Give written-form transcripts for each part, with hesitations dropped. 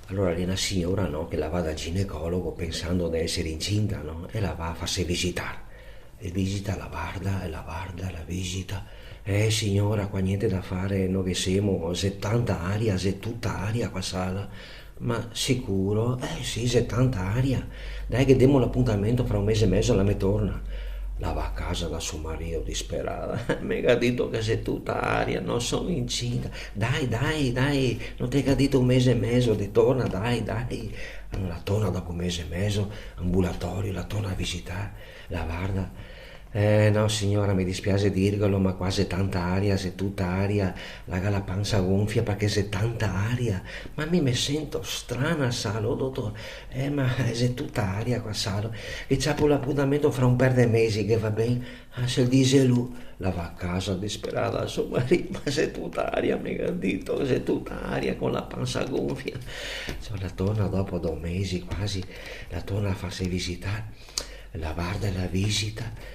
Allora lì una signora, no, che la va dal ginecologo pensando di essere incinta, no? E la va a farsi visitare. E visita, la guarda, la visita. Signora, qua niente da fare, noi che siamo, se tanta aria, se tutta aria qua sala. Ma sicuro? Sì, se tanta aria. Dai che diamo l'appuntamento fra un mese e mezzo, la me torna. La va a casa da suo marito disperata. Mi ha detto che sei tutta aria, non sono incinta. Dai, dai, dai, non ti ha detto un mese e mezzo, ti torna, dai, dai. Allora torna dopo un mese e mezzo, ambulatorio, la torna a visitare, la guarda. No signora, mi dispiace dirglielo, ma qua c'è tanta aria, c'è tutta aria, la pancia gonfia perché c'è tanta aria. Ma mi sento strana, salo, dottor. Ma c'è tutta aria qua, salo. E c'ha pure l'appuntamento fra un paio di mesi, che va bene? Ah, se dice lui, la va a casa disperata a suo marito, ma c'è tutta aria, mi ha detto, c'è tutta aria con la pancia gonfia. Cioè, la torna dopo 2 mesi quasi, la torna a farsi visitare, la guarda e la visita.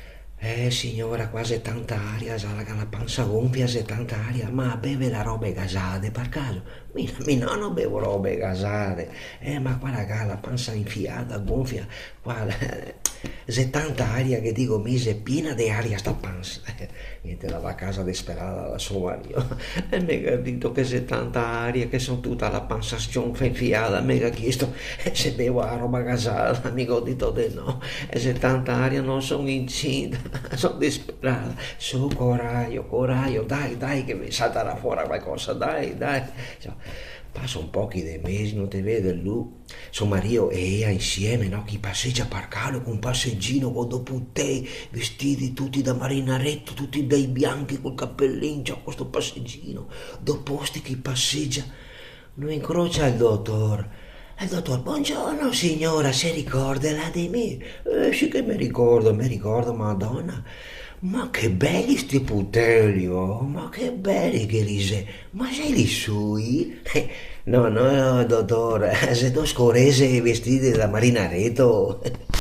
Signora, qua c'è tanta aria, sa la pancia gonfia, c'è tanta aria, ma beve la robe gasate per caso? Mi no, non bevo robe gasate, ma qua la pancia infiata, gonfia, qua c'è tanta aria che dico, mise, piena di aria sta pancia. Niente, la va a casa disperata da suo marito, e mi ha detto che c'è tanta aria, che sono tutta la pancia scionfa infiata, mi ha chiesto se bevo la roba gasata, mi ha detto di no, e c'è tanta aria, non sono incinta, sono disperata, su coraggio, coraggio, dai, dai, che mi salterà fuori qualcosa, dai, dai. Cioè, passa un pochi dei mesi, non ti vede lui, suo marito e ella insieme, no? Chi passeggia per casa con un passeggino con dopo te, vestiti tutti da marinaretto, tutti bei bianchi col cappellino, c'è questo passeggino, dopo sti chi passeggia, lo incrocia il dottor. Il dottor, buongiorno signora, si ricorda là di me? Sì che mi ricordo, madonna. Ma che belli sti putelli, oh, ma che belli che li sei. Ma sei li sui? No, no, dottore, se do scorese vestiti da marinaretto.